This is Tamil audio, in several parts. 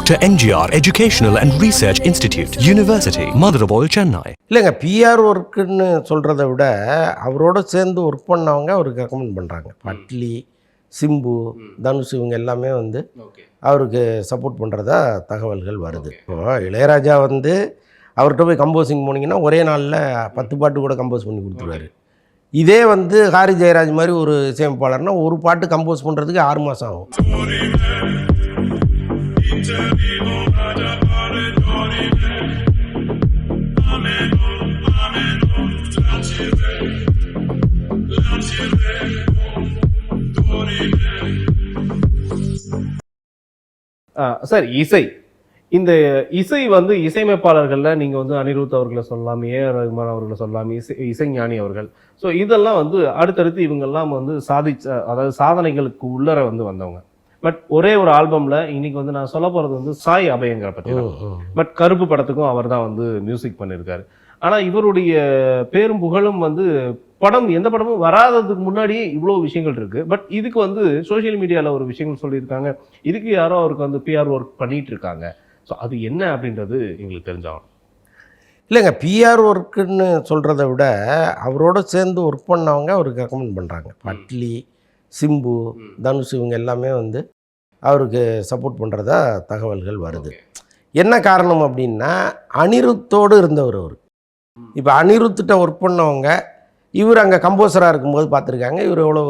Dr. NGR Educational and Research Institute, University, Madurai, Chennai. இல்லைங்க பிஆர் ஒர்க்குன்னு சொல்கிறத விட அவரோட சேர்ந்து ஒர்க் பண்ணவங்க அவருக்கு ரெக்கமெண்ட் பண்ணுறாங்க. பட்லி, சிம்பு, தனுஷ் இவங்க எல்லாமே வந்து அவருக்கு சப்போர்ட் பண்ணுறதா தகவல்கள் வருது. இப்போது இளையராஜா வந்து அவர்கிட்ட போய் கம்போசிங் போனீங்கன்னா ஒரே நாளில் 10 பாட்டு கூட கம்போஸ் பண்ணி கொடுத்துருவாரு. இதே வந்து ஹாரி ஜெயராஜ் மாதிரி ஒரு இசையமைப்பாளர்னா ஒரு பாட்டு கம்போஸ் பண்ணுறதுக்கு 6 மாதம் ஆகும். சார், இந்த இசை வந்து இசையமைப்பாளர்கள்ல நீங்க வந்து அனிருத் அவர்களை சொல்லலாம், ஏஆர் ரஹ்மான் அவர்களை சொல்லலாம், இசைஞானி அவர்கள். ஸோ இதெல்லாம் வந்து அடுத்தடுத்து இவங்கெல்லாம் வந்து அதாவது சாதனைகளுக்கு உள்ளர வந்து வந்தவங்க. பட் ஒரே ஒரு ஆல்பம்ல இன்னைக்கு வந்து நான் சொல்ல போறது வந்து சாய் அபயங்கரை பற்றி. பட் கருப்பு படத்துக்கும் அவர் தான் வந்து மியூசிக் பண்ணியிருக்காரு. ஆனா இவருடைய பேரும் புகழும் வந்து எந்த படமும் வராததுக்கு முன்னாடியே இவ்வளோ விஷயங்கள் இருக்கு. பட் இதுக்கு வந்து சோசியல் மீடியாவில் ஒரு விஷயங்கள் சொல்லியிருக்காங்க. இதுக்கு யாரோ அவருக்கு வந்து பிஆர் ஒர்க் பண்ணிட்டு இருக்காங்க. ஸோ அது என்ன அப்படின்றது எங்களுக்கு தெரிஞ்சாகணும். இல்லைங்க, பிஆர் ஒர்க்குன்னு சொல்கிறத விட அவரோட சேர்ந்து ஒர்க் பண்ணவங்க அவருக்கு ரெக்கமெண்ட் பண்ணுறாங்க. பட்லி, சிம்பு, தனுஷ் இவங்க எல்லாமே வந்து அவருக்கு சப்போர்ட் பண்ணுறதா தகவல்கள் வருது. என்ன காரணம் அப்படின்னா அனிருத்தோடு இருந்தவர் அவர். இப்போ அனிருத்திட்ட ஒர்க் பண்ணவங்க இவர் அங்கே கம்போசராக இருக்கும்போது பார்த்துருக்காங்க இவர் எவ்வளோ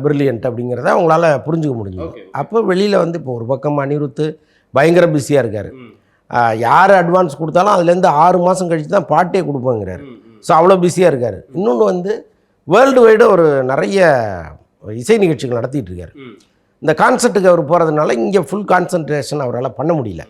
பிரில்லியன்ட் அப்படிங்கிறத அவங்களால புரிஞ்சுக்க முடிஞ்சது. அப்போ வெளியில் வந்து இப்போ ஒரு பக்கம் அனிருத்து பயங்கர பிஸியாக இருக்கார். யார் அட்வான்ஸ் கொடுத்தாலும் அதுலேருந்து 6 மாதம் கழித்து தான் பாட்டே கொடுப்போங்கிறார். ஸோ அவ்வளோ பிஸியாக இருக்கார். இன்னொன்று வந்து வேர்ல்டு வைடு ஒரு நிறைய இசை நிகழ்ச்சிகள் நடத்திட்டு இருக்கார். இந்த கான்சர்ட்டுக்கு அவர் போகிறதுனால இங்கே ஃபுல் கான்சன்ட்ரேஷன் அவரால் பண்ண முடியல.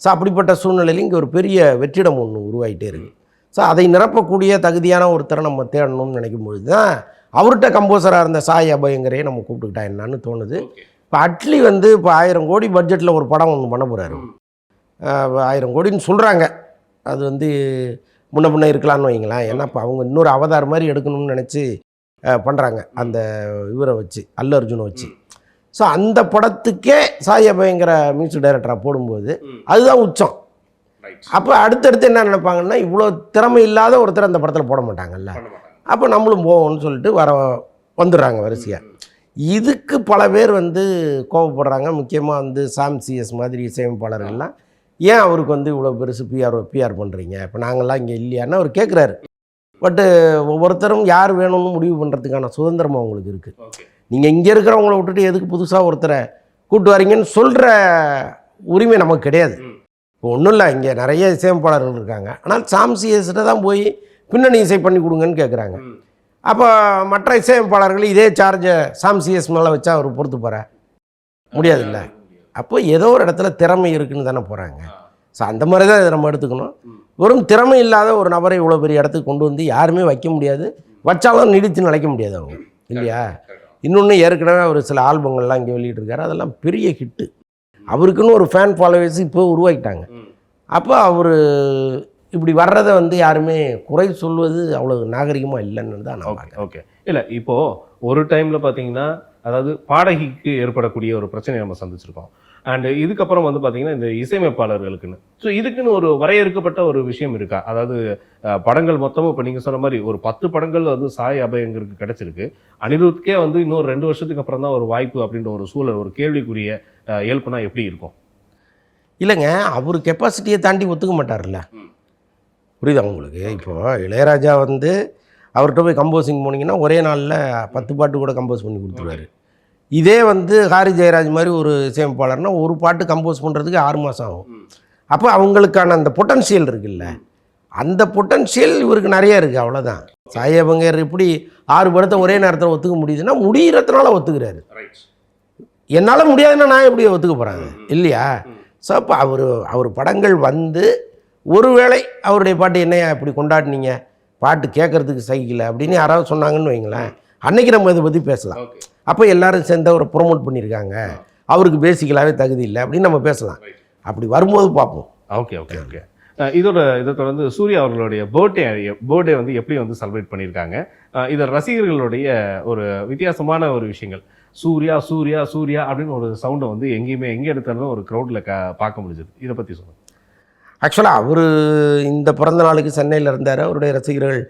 ஸோ அப்படிப்பட்ட சூழ்நிலையில் இங்கே ஒரு பெரிய வெற்றிடம் ஒன்று உருவாகிட்டே இருக்குது. ஸோ அதை நிரப்பக்கூடிய தகுதியான ஒருத்தரை நம்ம தேடணும்னு நினைக்கும் பொழுது தான் அவர்கிட்ட கம்போசராக இருந்த சாய் அபயங்கரையே நம்ம கூப்பிட்டுக்கிட்டா என்னான்னு தோணுது. இப்போ அட்லி வந்து இப்போ 1000 கோடி பட்ஜெட்டில் ஒரு படம் ஒன்று பண்ண போகிறாரு. 1000 கோடின்னு சொல்கிறாங்க. அது வந்து முன்ன இருக்கலான்னு வைங்களேன். ஏன்னா இப்போ அவங்க இன்னொரு அவதார் மாதிரி எடுக்கணும்னு நினச்சி பண்ணுறாங்க அந்த இவரை வச்சு, அல்லு அர்ஜுனை வச்சு. ஸோ அந்த படத்துக்கே சாய் அபயங்கர மியூசிக் டைரக்டராக போடும்போது அதுதான் உச்சம். அப்போ அடுத்தடுத்து என்ன நினைப்பாங்கன்னா இவ்வளோ திறமை இல்லாத ஒருத்தர் அந்த படத்தில் போட மாட்டாங்கல்ல, அப்போ நம்மளும் போவோம்னு சொல்லிட்டு வந்துடுறாங்க வரிசையாக. இதுக்கு பல பேர் வந்து கோவப்படுறாங்க. முக்கியமாக வந்து சாம் சிஎஸ் மாதிரி இசையமைப்பாளர்கள்லாம் ஏன் அவருக்கு வந்து இவ்வளோ பெருசு பிஆர் பண்ணுறீங்க, இப்போ நாங்கள்லாம் இங்கே இல்லையான்னு அவர் கேட்குறாரு. பட்டு ஒவ்வொருத்தரும் யார் வேணும்னு முடிவு பண்ணுறதுக்கான சுதந்திரம் அவங்களுக்கு இருக்குது. நீங்கள் இங்கே இருக்கிறவங்கள விட்டுட்டு எதுக்கு புதுசாக ஒருத்தரை கூப்பிட்டு வரீங்கன்னு சொல்கிற உரிமை நமக்கு கிடையாது. இப்போ ஒன்றும் இல்லை, இங்கே நிறைய இசையமைப்பாளர்கள் இருக்காங்க. ஆனால் சாம் சிஎஸ்கிட்ட தான் போய் பின்னணி இசை பண்ணி கொடுங்கன்னு கேட்குறாங்க. அப்போ மற்ற இசையமைப்பாளர்கள் இதே சார்ஜை சாம் சிஎஸ் மேலே வச்சா அவர் பொறுத்து போகிற முடியாதுல்ல. அப்போ ஏதோ ஒரு இடத்துல திறமை இருக்குன்னு தானே போகிறாங்க. ஸோ அந்த மாதிரி தான் இதை நம்ம எடுத்துக்கணும். வெறும் திறமை இல்லாத ஒரு நபரை இவ்வளோ பெரிய இடத்துக்கு கொண்டு வந்து யாருமே வைக்க முடியாது, வச்சாலும் நீடித்து நிலைக்க முடியாது அவங்க, இல்லையா? இன்னொன்று ஏற்கனவே அவர் சில ஆல்பங்கள்லாம் இங்கே வெளியிட்டிருக்காரு. அதெல்லாம் பெரிய ஹிட்டு. அவருக்குன்னு ஒரு ஃபேன் ஃபாலோவர்ஸ் இப்போ உருவாக்கிட்டாங்க. அப்போ அவர் இப்படி வர்றதை வந்து யாருமே குறை சொல்வது அவ்வளோ நாகரிகமாக இல்லைன்னு தான் நான் பார்க்குறேன். ஓகே, இல்லை இப்போது ஒரு டைமில் பார்த்தீங்கன்னா அதாவது பாடகிக்கு ஏற்படக்கூடிய ஒரு பிரச்சனையை நம்ம சந்திச்சிருக்கோம். அண்டு இதுக்கப்புறம் வந்து பார்த்தீங்கன்னா இந்த இசையமைப்பாளர்களுக்குன்னு ஸோ இதுக்குன்னு ஒரு வரையறுக்கப்பட்ட ஒரு விஷயம் இருக்கா? அதாவது படங்கள் மொத்தமும் இப்போ நீங்கள் சொன்ன மாதிரி ஒரு 10 படங்கள் வந்து சாய் அபயங்கருக்கு கிடச்சிருக்கு. அனிருத்கே வந்து இன்னொரு 2 வருஷத்துக்கு அப்புறம் தான் ஒரு வாய்ப்பு அப்படின்ற ஒரு சூழல், ஒரு கேள்விக்குரிய இயல்புனா எப்படி இருக்கும்? இல்லைங்க, அவர் கெப்பாசிட்டியை தாண்டி ஒத்துக்க மாட்டார்ல. புரியுதா உங்களுக்கு? இப்போது இளையராஜா வந்து அவர்கிட்ட போய் கம்போசிங் போனீங்கன்னா ஒரே நாளில் 10 பாட்டு கூட கம்போஸ் பண்ணி கொடுத்துருவாரு. இதே வந்து ஹாரி ஜெயராஜ் மாதிரி ஒரு இசையமைப்பாளர்னா ஒரு பாட்டு கம்போஸ் பண்ணுறதுக்கு 6 மாதம் ஆகும். அப்போ அவங்களுக்கான அந்த பொட்டன்ஷியல் இருக்குல்ல, அந்த பொட்டன்ஷியல் இவருக்கு நிறைய இருக்குது. அவ்வளோதான். சாய் அபயங்கர் எப்படி 6 படத்தை ஒரே நேரத்தில் ஒத்துக்க முடியுதுன்னா முடிகிறதுனால ஒத்துக்கிறாரு. என்னால் முடியாதுன்னா நான் எப்படி ஒத்துக்க போகிறாங்க, இல்லையா? ஸோ அப்போ அவர் படங்கள் வந்து ஒருவேளை அவருடைய பாட்டு என்னையா இப்படி கொண்டாடினீங்க, பாட்டு கேட்குறதுக்கு சகிக்கல அப்படின்னு யாராவது சொன்னாங்கன்னு வைங்களேன், அன்றைக்கி நம்ம இதை பற்றி பேசலாம். அப்போ எல்லோரும் சேர்ந்து அவரை ப்ரொமோட் பண்ணியிருக்காங்க, அவருக்கு பேசிக்கலாகவே தகுதி இல்லை அப்படின்னு நம்ம பேசலாம். அப்படி வரும்போது பார்ப்போம். ஓகே ஓகே ஓகே இதை தொடர்ந்து சூர்யா அவர்களுடைய பர்த்டே வந்து எப்படி வந்து செலிப்ரேட் பண்ணியிருக்காங்க. இது ரசிகர்களுடைய ஒரு வித்தியாசமான ஒரு விஷயங்கள். சூர்யா சூர்யா சூர்யா அப்படின்னு ஒரு சவுண்டை வந்து எங்கேயுமே எங்கே எடுத்தாலும் ஒரு க்ரௌடில் பார்க்க முடிஞ்சது. இதை பற்றி சொல்லுங்கள். ஆக்சுவலாக அவர் இந்த பிறந்த நாளுக்கு சென்னையில் இருந்தார். அவருடைய ரசிகர்கள்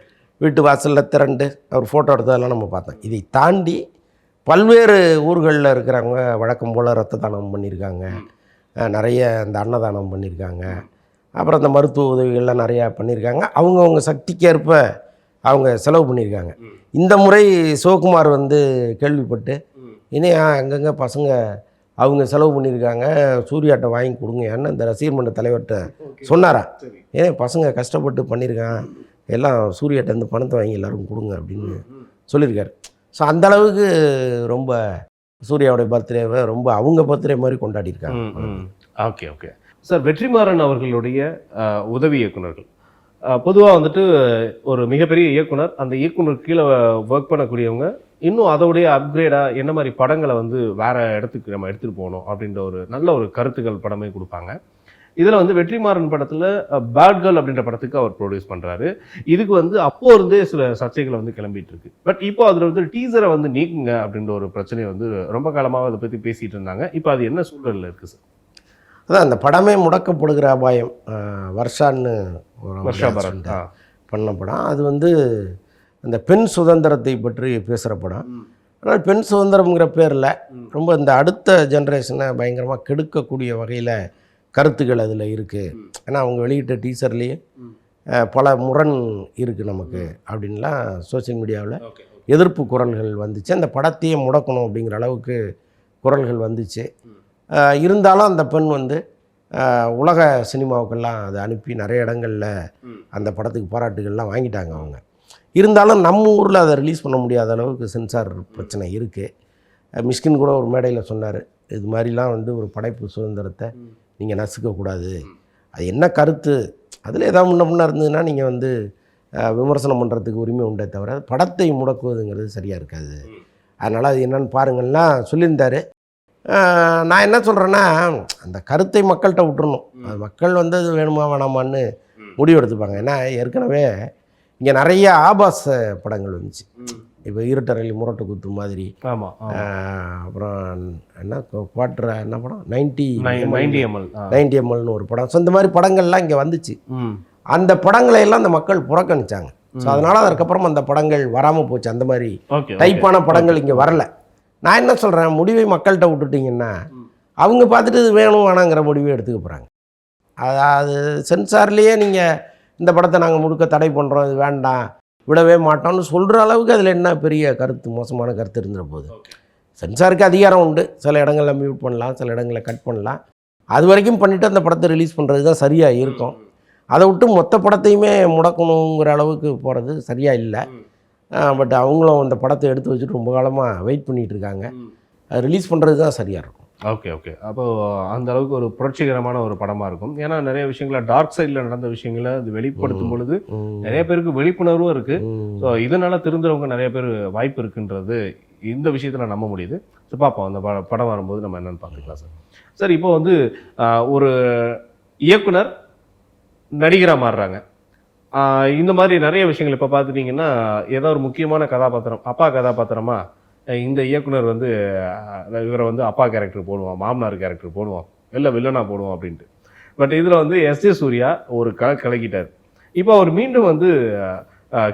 வீட்டு வாசலில் திரண்டு அவர் ஃபோட்டோ எடுத்ததெல்லாம் நம்ம பார்த்தோம். இதை தாண்டி பல்வேறு ஊர்களில் இருக்கிறவங்க வழக்கம் போல் ரத்த தானம் பண்ணியிருக்காங்க, நிறைய இந்த அன்னதானம் பண்ணியிருக்காங்க, அப்புறம் இந்த மருத்துவ உதவிகள்லாம் நிறையா பண்ணியிருக்காங்க. அவங்கவுங்க சக்திக்கேற்ப அவங்க செலவு பண்ணியிருக்காங்க. இந்த முறை சிவகுமார் வந்து கேள்விப்பட்டு இனி அங்கங்கே பசங்க அவங்க செலவு பண்ணியிருக்காங்க, சூர்யாட்ட வாங்கி கொடுங்க ஏன்னா இந்த ரசிகர் மன்ற தலைவர்கிட்ட சொன்னாரா, ஏன் பசங்க கஷ்டப்பட்டு பண்ணியிருக்கான், எல்லாம் சூர்யாட்ட இந்த பணத்தை வாங்கி எல்லாருக்கும் கொடுங்க அப்படின்னு சொல்லியிருக்காரு. ஸோ அந்தளவுக்கு ரொம்ப சூர்யாவுடைய பர்த்டேவை ரொம்ப அவங்க பர்த்டே மாதிரி கொண்டாடியிருக்காங்க. Okay okay sir. வெற்றிமாறன் அவர்களுடைய உதவி இயக்குனர்கள் பொதுவாக வந்துட்டு ஒரு மிகப்பெரிய இயக்குனர், அந்த இயக்குனர் கீழே ஒர்க் பண்ணக்கூடியவங்க இன்னும் அதோடைய அப்கிரேடாக என்ன மாதிரி படங்களை வந்து வேறு இடத்துக்கு நம்ம எடுத்துகிட்டு போகணும் அப்படின்ற ஒரு நல்ல ஒரு கருத்துக்கள் படமே கொடுப்பாங்க. இதில் வந்து வெற்றிமாறன் படத்தில் பேட் கேர்ள் அப்படின்ற படத்துக்கு அவர் ப்ரொடியூஸ் பண்ணுறாரு. இதுக்கு வந்து அப்போ இருந்தே சில சர்ச்சைகளை வந்து கிளம்பிட்டு இருக்கு. பட் இப்போ அதில் வந்து டீசரை வந்து நீக்குங்க அப்படின்ற ஒரு பிரச்சனையை வந்து ரொம்ப காலமாக அதை பற்றி பேசிகிட்டு இருந்தாங்க. இப்போ அது என்ன சூழலில் இருக்குது சார்? அதான் அந்த படமே முடக்கப்படுகிற அபாயம், வர்ஷான்னு வர்ஷா பரத் பண்ண படம். அது வந்து அந்த பெண் சுதந்திரத்தை பற்றி பேசுகிற படம். ஆனால் பெண் சுதந்திரம்ங்கிற பேரில் ரொம்ப இந்த அடுத்த ஜென்ரேஷனை பயங்கரமாக கெடுக்கக்கூடிய வகையில் கருத்துக்கள் அதில் இருக்குது. ஏன்னா அவங்க வெளியிட்ட டீசர்லேயே பல முரண் இருக்குது நமக்கு அப்படின்லாம் சோசியல் மீடியாவில் எதிர்ப்பு குரல்கள் வந்துச்சு. அந்த படத்தையே முடக்கணும் அப்படிங்கிற அளவுக்கு குரல்கள் வந்துச்சு. இருந்தாலும் அந்த பெண் வந்து உலக சினிமாவுக்கெல்லாம் அதை அனுப்பி நிறைய இடங்களில் அந்த படத்துக்கு பாராட்டுகள்லாம் வாங்கிட்டாங்க அவங்க. இருந்தாலும் நம்ம ஊரில் அதை ரிலீஸ் பண்ண முடியாத அளவுக்கு சென்சார் பிரச்சனை இருக்குது. மிஷ்கின் கூட ஒரு மேடையில் சொன்னார், இது மாதிரிலாம் வந்து ஒரு படைப்பு சுதந்திரத்தை நீங்கள் நசுக்கக்கூடாது, அது என்ன கருத்து அதில் ஏதாவது முன்ன இருந்ததுன்னா நீங்கள் வந்து விமர்சனம் பண்ணுறதுக்கு உரிமை உண்டே தவிர படத்தை முடக்குவதுங்கிறது சரியாக இருக்காது, அதனால் அது என்னென்னு பாருங்கள்லாம் சொல்லியிருந்தார். நான் என்ன சொல்கிறேன்னா, அந்த கருத்தை மக்கள்கிட்ட விட்டுறணும். அது மக்கள் வந்து அது வேணுமா வேணாமான்னு முடிவு எடுத்துப்பாங்க. ஏன்னா ஏற்கனவே இங்கே நிறைய ஆபாச படங்கள் வந்துச்சு. இப்போ இருட்டரளி முரட்டு குத்து மாதிரி, அப்புறம் என்ன குவாட்ரா என்ன படம் 90 mlன்னு ஒரு படம். ஸோ இந்த மாதிரி படங்கள்லாம் இங்கே வந்துச்சு. அந்த படங்களை எல்லாம் அந்த மக்கள் புறக்கணிச்சாங்க. ஸோ அதனால் அதுக்கப்புறம் அந்த படங்கள் வராமல் போச்சு. அந்த மாதிரி டைப்பான படங்கள் இங்கே வரல. நான் என்ன சொல்கிறேன், முடிவை மக்கள்கிட்ட விட்டுட்டிங்கன்னா அவங்க பார்த்துட்டு இது வேணும் வேணாங்கிற முடிவை எடுத்துக்க போகிறாங்க. அதாவது சென்சார்லேயே நீங்கள் இந்த படத்தை நாங்கள் முழுக்க தடை பண்ணுறோம், இது வேண்டாம் விடவே மாட்டோம்னு சொல்கிற அளவுக்கு அதில் என்ன பெரிய கருத்து, மோசமான கருத்து இருந்துற போது. சென்சாருக்கு அதிகாரம் உண்டு, சில இடங்களில் மியூட் பண்ணலாம், சில இடங்களில் கட் பண்ணலாம். அது வரைக்கும் பண்ணிவிட்டு அந்த படத்தை ரிலீஸ் பண்ணுறது தான் சரியாக இருக்கும். அதை விட்டு மொத்த படத்தையுமே முடக்கணுங்கிற அளவுக்கு போகிறது சரியாக இல்லை. பட் அவங்களும் அந்த படத்தை எடுத்து வச்சுட்டு ரொம்ப காலமாக வெயிட் பண்ணிகிட்டு இருக்காங்க. அது ரிலீஸ் பண்ணுறது தான் சரியாக இருக்கும். Okay okay. அப்போது அந்த அளவுக்கு ஒரு புரட்சிகரமான ஒரு படமாக இருக்கும். ஏன்னா நிறைய விஷயங்களை டார்க் சைடில் நடந்த விஷயங்களை அது வெளிப்படுத்தும் பொழுது நிறைய பேருக்கு விழிப்புணர்வும் இருக்குது. ஸோ இதனால் திருந்துறவங்க நிறைய பேர் வாய்ப்பு இருக்குன்றது இந்த விஷயத்தில் நம்ப முடியுது. ஸோ பார்ப்போம், அந்த படம் வரும்போது நம்ம என்னென்னு பார்த்துக்கலாம் சார். சார் இப்போ வந்து ஒரு இயக்குனர் நடிகராக மாறுறாங்க. இந்த மாதிரி நிறைய விஷயங்கள் இப்போ பார்த்துட்டிங்கன்னா ஏதோ ஒரு முக்கியமான கதாபாத்திரம், அப்பா கதாபாத்திரமாக இந்த இயக்குனர் வந்து இவரை வந்து அப்பா கேரக்டர் போடுவான், மாமனார் கேரக்டர் போடுவான், இல்லை வில்லனா போடுவோம் அப்படின்ட்டு. பட் இதில் வந்து எஸ்.ஜே. சூர்யா ஒரு கலக்கிட்டார். இப்போ அவர் மீண்டும் வந்து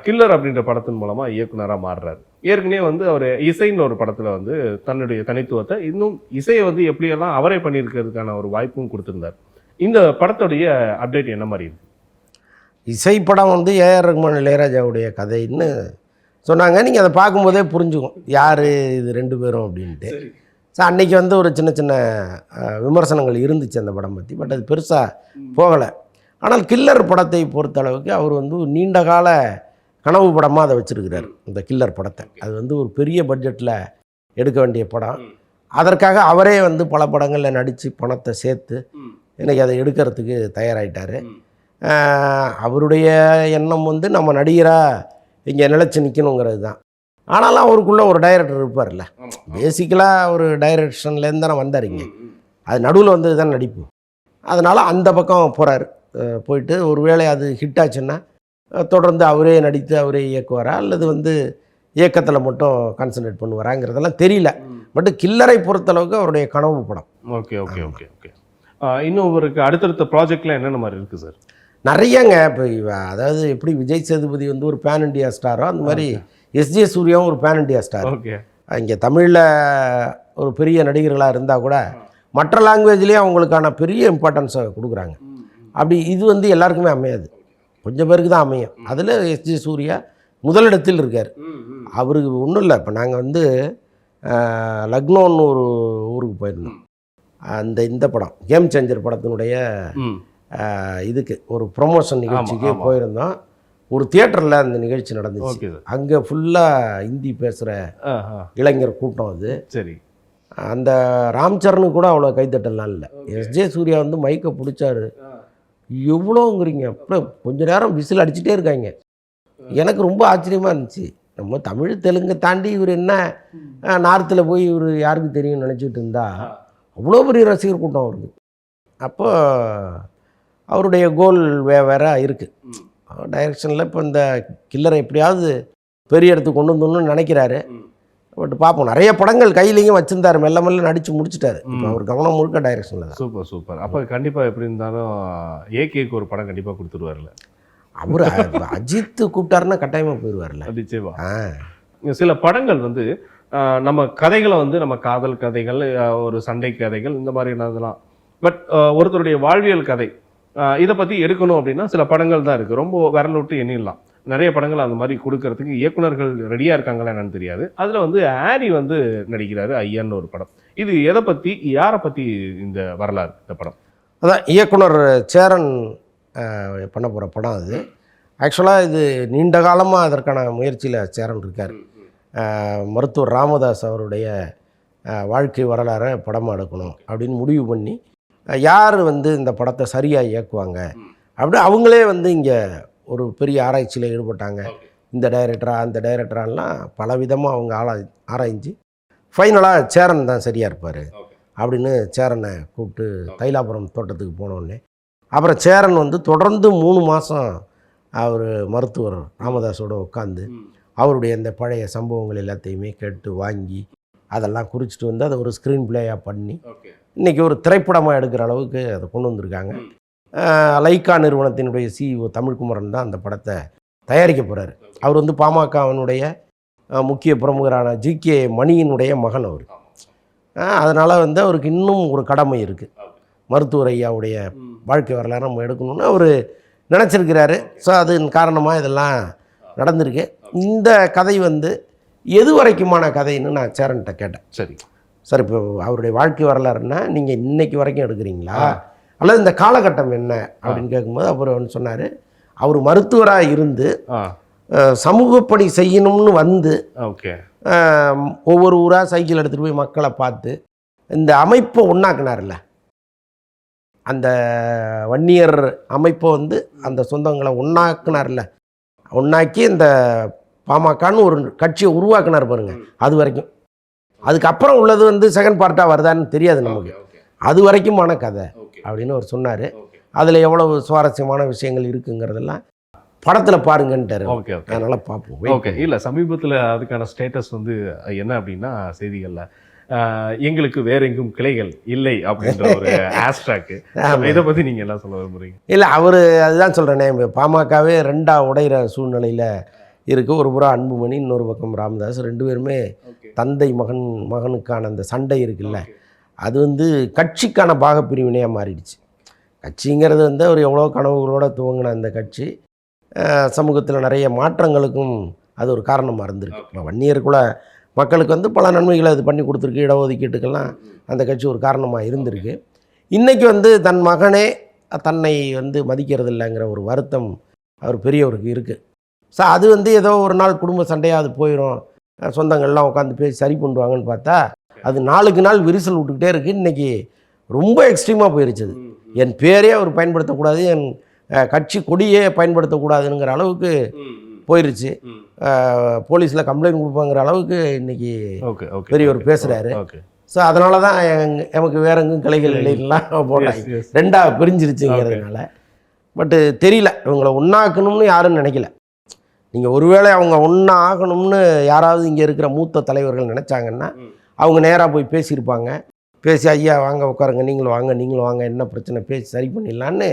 கில்லர் அப்படின்ற படத்தின் மூலமாக இயக்குனராக மாறுறாரு. ஏற்கனவே வந்து அவர் இசைன்னு ஒரு படத்தில் வந்து தன்னுடைய தனித்துவத்தை இன்னும் இசையை வந்து எப்படியெல்லாம் அவரே பண்ணியிருக்கிறதுக்கான ஒரு வாய்ப்பும் கொடுத்துருந்தார். இந்த படத்துடைய அப்டேட் என்ன மாதிரி இருக்குது? இசைப்படம் வந்து ஏஆர் ரஹ்மான் இளையராஜாவுடைய கதைன்னு சொன்னாங்க. நீங்கள் அதை பார்க்கும்போதே புரிஞ்சுக்கும் யார் இது ரெண்டு பேரும் அப்படின்ட்டு. ஸோ அன்றைக்கி வந்து ஒரு சின்ன சின்ன விமர்சனங்கள் இருந்துச்சு அந்த படம் பற்றி. பட் அது பெருசாக போகலை. ஆனால் கில்லர் படத்தை பொறுத்தளவுக்கு அவர் வந்து நீண்ட கால கனவு படமாக அதை வச்சுருக்கிறார். இந்த கில்லர் படத்தை அது வந்து ஒரு பெரிய பட்ஜெட்டில் எடுக்க வேண்டிய படம். அதற்காக அவரே வந்து பல படங்களில் நடித்து பணத்தை சேர்த்து இன்றைக்கி அதை எடுக்கிறதுக்கு தயாராகிட்டார். அவருடைய எண்ணம் வந்து நம்ம நடிகராக இங்கே நிலச்சி நிற்கணுங்கிறது தான். ஆனாலும் அவருக்குள்ளே ஒரு டைரக்டர் இருப்பார்ல, பேசிக்கலாக ஒரு டைரக்ஷன்லேருந்து தானே வந்தார். இங்கே அது நடுவில் வந்தது தான் நடிப்பு. அதனால் அந்த பக்கம் போகிறார். போயிட்டு ஒரு வேளை அது ஹிட் ஆச்சுன்னா தொடர்ந்து அவரே நடித்து அவரே இயக்குவாரா அல்லது வந்து இயக்கத்தில் மட்டும் கான்சன்ட்ரேட் பண்ணுவாராங்கிறதெல்லாம் தெரியல. பட் கில்லரை பொறுத்தளவுக்கு அவருடைய கனவு படம். Okay okay okay okay. இன்னும் இவருக்கு அடுத்தடுத்த ப்ராஜெக்ட்லாம் என்னென்ன மாதிரி இருக்குது சார்? நிறையங்க. இப்போ அதாவது எப்படி விஜய் சேதுபதி வந்து ஒரு பேன் இண்டியா ஸ்டாரோ அந்த மாதிரி எஸ்ஜே சூர்யாவும் ஒரு பேன் இண்டியா ஸ்டார். ஓகே. இங்கே தமிழில் ஒரு பெரிய நடிகர்களாக இருந்தால் கூட மற்ற லாங்குவேஜ்லேயும் அவங்களுக்கான பெரிய இம்பார்ட்டன்ஸை கொடுக்குறாங்க. அப்படி இது வந்து எல்லாருக்குமே அமையாது, கொஞ்சம் பேருக்கு தான் அமையும். அதில் எஸ்ஜே சூர்யா முதலிடத்தில் இருக்கார். அவருக்கு ஒன்றும் இல்லை. இப்போ நாங்கள் வந்து லக்னோன்னு ஒரு ஊருக்கு போயிருந்தோம். இந்த படம் கேம் சேஞ்சர் படத்தினுடைய இதுக்கு ஒரு ப்ரொமோஷன் நிகழ்ச்சிக்கு போயிருந்தோம். ஒரு தியேட்டரில் அந்த நிகழ்ச்சி நடந்துச்சு. அங்கே ஃபுல்லாக ஹிந்தி பேசுகிற இளைஞர் கூட்டம். அது சரி. அந்த ராம்சரனு கூட அவ்வளோ கைத்தட்டலாம் இல்லை. எஸ்ஜே சூர்யா வந்து மைக்கை பிடிச்சாரு. எவ்வளோங்கிறீங்க, அப்புறம் கொஞ்ச நேரம் விசில் அடிச்சுட்டே இருக்காங்க. எனக்கு ரொம்ப ஆச்சரியமாக இருந்துச்சு. நம்ம தமிழ் தெலுங்கை தாண்டி இவர் என்ன நார்த்தில் போய் இவர் யாருக்கு தெரியும்னு நினச்சிட்டு இருந்தா அவ்வளோ பெரிய ரசிகர் கூட்டம் அவருக்கு. அப்போ அவருடைய கோல் வேற இருக்குது. டைரக்ஷனில் இப்போ இந்த கில்லரை எப்படியாவது பெரிய இடத்துக்கு கொண்டு வந்துடணும்னு நினைக்கிறாரு. பட் பார்ப்போம். நிறைய படங்கள் கையிலையும் வச்சுருந்தார், மெல்ல மெல்ல நடித்து முடிச்சிட்டாரு. இப்போ அவர் கவனம் முழுக்க டைரக்ஷனில் தான். Super super. அப்போ கண்டிப்பாக எப்படி இருந்தாலும் ஏகேக்கு ஒரு படம் கண்டிப்பாக கொடுத்துருவார்ல அவர். அஜித் கூப்பிட்டாருன்னா கட்டாயமாக போயிடுவார்ல. நிச்சயமா. சில படங்கள் வந்து நம்ம கதைகளை வந்து நம்ம காதல் கதைகள், ஒரு சண்டை கதைகள், இந்த மாதிரி என்னதெல்லாம். பட் ஒருத்தருடைய வாழ்வியல் கதை இதை பற்றி எடுக்கணும் அப்படின்னா சில படங்கள் தான் இருக்குது. ரொம்ப விரல் விட்டு எண்ணிடலாம். நிறைய படங்கள் அந்த மாதிரி கொடுக்கறதுக்கு இயக்குனர்கள் ரெடியாக இருக்காங்களா என்னன்னு தெரியாது. அதில் வந்து ஆரி வந்து நடிக்கிறாரு, ஐயான்னு ஒரு படம். இது எதை பற்றி, யாரை பற்றி இந்த வரலாறு இந்த படம்? அதான் இயக்குனர் சேரன் பண்ண போகிற படம் அது. ஆக்சுவலாக இது நீண்ட காலமாக அதற்கான முயற்சியில் சேரன் இருக்கார். மருத்துவர் ராமதாஸ் அவருடைய வாழ்க்கை வரலாறை படமாக எடுக்கணும் அப்படின்னு முடிவு பண்ணி யார் வந்து இந்த படத்தை சரியாக இயக்குவாங்க அப்படி அவங்களே வந்து இங்கே ஒரு பெரிய ஆராய்ச்சியில் ஈடுபட்டாங்க. இந்த டைரக்டரா அந்த டைரக்டராலாம் பலவிதமாக அவங்க ஆராய்ஞ்சு ஃபைனலாக சேரன் தான் சரியாக இருப்பார் அப்படின்னு சேரனை கூப்பிட்டு தைலாபுரம் தோட்டத்துக்கு போனோடனே அப்புறம் சேரன் வந்து தொடர்ந்து 3 மாதம் அவர் மருத்துவர் ராமதாஸோடு உட்காந்து அவருடைய இந்த பழைய சம்பவங்கள் எல்லாத்தையுமே கேட்டு வாங்கி அதெல்லாம் குறிச்சிட்டு வந்து அதை ஒரு ஸ்க்ரீன் பிளேயாக பண்ணி இன்றைக்கி ஒரு திரைப்படமாக எடுக்கிற அளவுக்கு அதை கொண்டு வந்திருக்காங்க. லைக்கா நிறுவனத்தினுடைய CEO தமிழ்குமரன் தான் அந்த படத்தை தயாரிக்க போகிறார். அவர் வந்து பாமகவினுடைய முக்கிய பிரமுகரான GK மணியினுடைய மகன் அவர். அதனால் வந்து அவருக்கு இன்னும் ஒரு கடமை இருக்குது. மருத்துவர் ஐயாவுடைய வாழ்க்கை வரலாறு நம்ம எடுக்கணும்னு அவர் நினச்சிருக்கிறாரு. ஸோ அதன் காரணமாக இதெல்லாம் நடந்திருக்கு. இந்த கதை வந்து எது வரைக்குமான கதைன்னு நான் சேரன்கிட்ட கேட்டேன். சரி சார், இப்போ அவருடைய வாழ்க்கை வரலாறுன்னா நீங்கள் இன்னைக்கு வரைக்கும் எடுக்கிறீங்களா அல்லது இந்த காலகட்டம் என்ன அப்படின்னு கேட்கும்போது அப்புறம் ஒன்று சொன்னார். அவர் மருத்துவராக இருந்து சமூக பணி செய்யணும்னு வந்து ஒவ்வொரு ஊராக சைக்கிள் எடுத்துகிட்டு போய் மக்களை பார்த்து இந்த அமைப்பை ஒன்றாக்குனார்ல, அந்த வன்னியர் அமைப்பை வந்து அந்த சொந்தங்களை ஒன்றாக்குனார்ல, ஒன்றாக்கி இந்த பாமகன்னு ஒரு கட்சியை உருவாக்குனார் பாருங்க. அது வரைக்கும், அதுக்கப்புறம் உள்ளது வந்து செகண்ட் பார்ட்டாக வருதான்னு தெரியாது நமக்கு. அது வரைக்குமான கதை அப்படின்னு அவர் சொன்னார். அதில் எவ்வளவு சுவாரஸ்யமான விஷயங்கள் இருக்குங்கிறதெல்லாம் படத்தில் பாருங்கன்ட்டார். அதனால் பார்ப்போம். ஓகே. இல்லை, சமீபத்தில் அதுக்கான ஸ்டேட்டஸ் வந்து என்ன அப்படின்னா செய்திகளில் எங்களுக்கு வேற எங்கும் கிளைகள் இல்லை அப்படின்ற ஒரு ஹேஷ்டாக்கு. இதை பற்றி நீங்கள் என்ன சொல்ல விரும்புகிறீங்க? இல்லை, அவர் அதுதான் சொல்கிறேனே, பாமகவே 2ஆக உடைகிற சூழ்நிலையில் இருக்குது. ஒரு புறம் அன்புமணி, இன்னொரு பக்கம் ராமதாஸ். 2 பேருமே தந்தை மகனுக்கான அந்த சண்டை இருக்குல்ல, அது வந்து கட்சிக்கான பாகப்பிரிவினையாக மாறிடுச்சு. கட்சிங்கிறது வந்து அவர் எவ்வளோ கனவுகளோடு துவங்கின அந்த கட்சி சமூகத்தில் நிறைய மாற்றங்களுக்கும் அது ஒரு காரணமாக இருந்திருக்கு. இப்போ வன்னியருக்குள்ள மக்களுக்கு வந்து பல நன்மைகளை அது பண்ணி கொடுத்துருக்கு. இடஒதுக்கீட்டுக்கெல்லாம் அந்த கட்சி ஒரு காரணமாக இருந்திருக்கு. இன்றைக்கி வந்து தன் மகனே தன்னை வந்து மதிக்கிறது இல்லைங்கிற ஒரு வருத்தம் அவர் பெரியவருக்கு இருக்குது. ஸோ அது வந்து ஏதோ ஒரு நாள் குடும்ப சண்டையாக அது போயிடும், சொந்தங்கள்லாம் உட்காந்து பேசி சரி பண்ணுவாங்கன்னு பார்த்தா அது நாளுக்கு நாள் விரிசல் விட்டுக்கிட்டே இருக்குது. இன்றைக்கி ரொம்ப எக்ஸ்ட்ரீமாக போயிருச்சு. என் பேரே அவர் பயன்படுத்தக்கூடாது, என் கட்சி கொடியே பயன்படுத்தக்கூடாதுங்கிற அளவுக்கு போயிருச்சு. போலீஸில் கம்ப்ளைண்ட் கொடுப்பாங்கிற அளவுக்கு இன்றைக்கி பெரியவர் பேசுகிறாரு. ஸோ அதனால தான் நமக்கு வேற எங்கும் கிளைகள் இல்லைலாம் போட்டாங்க, 2ஆக பிரிஞ்சிருச்சுங்கிறதுனால. பட்டு தெரியல, இவங்களை ஒன்றாக்கணும்னு யாரும் நினைக்கல. நீங்கள் ஒருவேளை அவங்க ஒன்றா ஆகணும்னு யாராவது இங்கே இருக்கிற மூத்த தலைவர்கள் நினச்சாங்கன்னா அவங்க நேராக போய் பேசியிருப்பாங்க. பேசி ஐயா வாங்க உட்காருங்க, நீங்களும் வாங்க என்ன பிரச்சனை பேசி சரி பண்ணிடலான்னு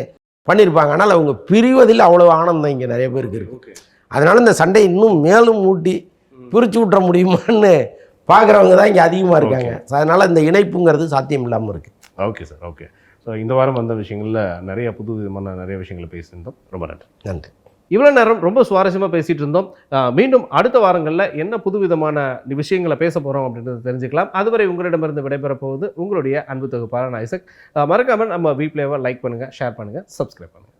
பண்ணியிருப்பாங்க. ஆனால் அவங்க பிரிவதில் அவ்வளோ ஆனந்தம் இங்கே நிறைய பேருக்கு இருக்குது. அதனால் இந்த சண்டை இன்னும் மேலும் மூட்டி பிரித்து விட்ற முடியுமான்னு பார்க்குறவங்க தான் இங்கே அதிகமாக இருக்காங்க. அதனால் இந்த இணைப்புங்கிறது சாத்தியம் இல்லாமல் இருக்குது. Okay sir, okay. ஸோ இந்த வாரம் வந்த விஷயங்களில் நிறைய புது விதமான நிறைய விஷயங்களை பேசியிருந்தோம். ரொம்ப நன்றி. நன்றி. இவ்வளோ நேரம் ரொம்ப சுவாரஸ்யமாக பேசிகிட்டு இருந்தோம். மீண்டும் அடுத்த வாரங்களில் என்ன புதுவிதமான விஷயங்களை பேச போகிறோம் அப்படின்றத தெரிஞ்சுக்கலாம். அதுவரை உங்களிடமிருந்து விடைபெறப் போவது உங்களுடைய அன்பு தொகுப்பாளர் ஐசக். மறக்காமல் நம்ம வீப்ளேவை லைக் பண்ணுங்கள், ஷேர் பண்ணுங்கள், சப்ஸ்கிரைப் பண்ணுங்கள்.